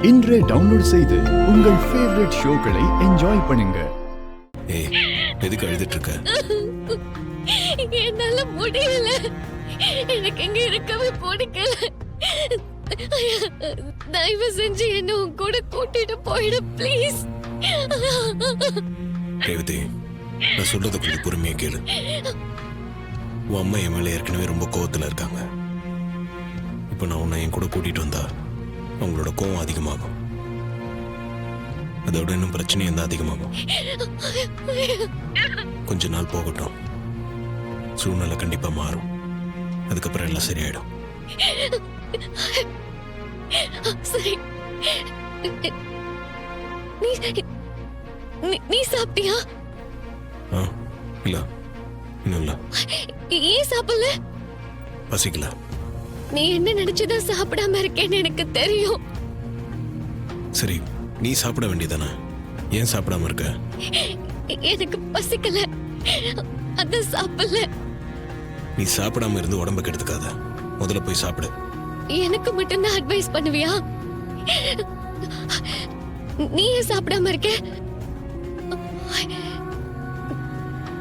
இன்றே டவுன்லோட் செய்து உங்கள் ஃபேவரட் ஷோக்களை என்ஜாய் பண்ணுங்க. ஏய், எதுக்கு அழுதுட்டு இருக்க? என்னால முடியல. எனக்கு இங்க இருக்கவே பிடிக்கல. தயவு செஞ்சு என்ன உன் கூட கூட்டிட்டு போயிடு ப்ளீஸ். ரேவதி, நான் சொல்றத கொஞ்சம் பொறுமையா கேளு. உன் அம்மா என் மேல ஏற்கனவே ரொம்ப கோவத்துல இருக்காங்க. இப்போ நான் உன்னை என் கூட கூட்டிட்டு வந்தா அவங்களோட கோவம் அதிகமாகும். அதோட இன்னும் பிரச்சனையும் தான் அதிகமாகும். கொஞ்ச நாள் போகட்டும், சூழ்நிலை கண்டிப்பா மாறும். அதுக்கப்புறம் எல்லாம் சரியாயிடும். சரி, நீ சாப்பிட்டியா? இல்ல, இன்னும் இல்ல. ஏன் சாப்பிடல? பசிக்கல. நீ என்ன நினைச்சுதான் சாப்பிடாம இருக்கேன்னு எனக்கு தெரியும். சரி, நீ சாப்பிட வேண்டியதானே? ஏன் சாப்பிடாம இருக்க? எனக்கு பசிக்கல, அத சாப்பிடல. நீ சாப்பிடாம இருந்து உடம்ப கெடுத்துக்காத. முதல்ல போய் சாப்பிடு. எனக்கு மட்டும் தான் அட்வைஸ் பண்ணுவியா? நீ ஏன் சாப்பிடாம இருக்க?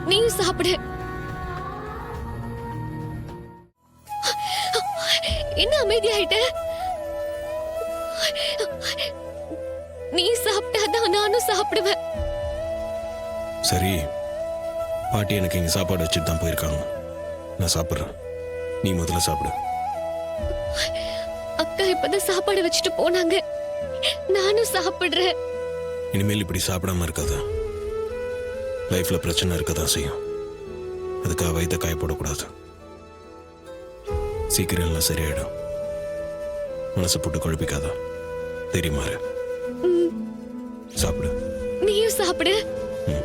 நீயும் சாப்பிடு. என்ன அமைதியாயிட்ட? நீ சாப்பிட்டாதான் நானும் சாப்பிடுவேன். சரி, பாட்டி எனக்கு இங்க சாப்பாடு வச்சுட்டு தான் போயிருக்காங்க. நான் சாப்பிடுறேன், நீ முதல்ல சாப்பிடு. அக்கா இப்பதான் சாப்பாடு வச்சுட்டு போனாங்க, நானும் சாப்பிடுறேன். இனிமேல் இப்படி சாப்பிடாம இருக்காத. லைஃப்ல பிரச்சனை இருக்கதான் செய்யும். அதுக்காக வயிற்ற காயப்படக்கூடாது. சீக்கிரம் எல்லாம் சரியாயிடும். மனசை போட்டு குழப்பிக்காத. தெரியுமா? சாப்பிடு. நீயும் சாப்பிடு. ம்.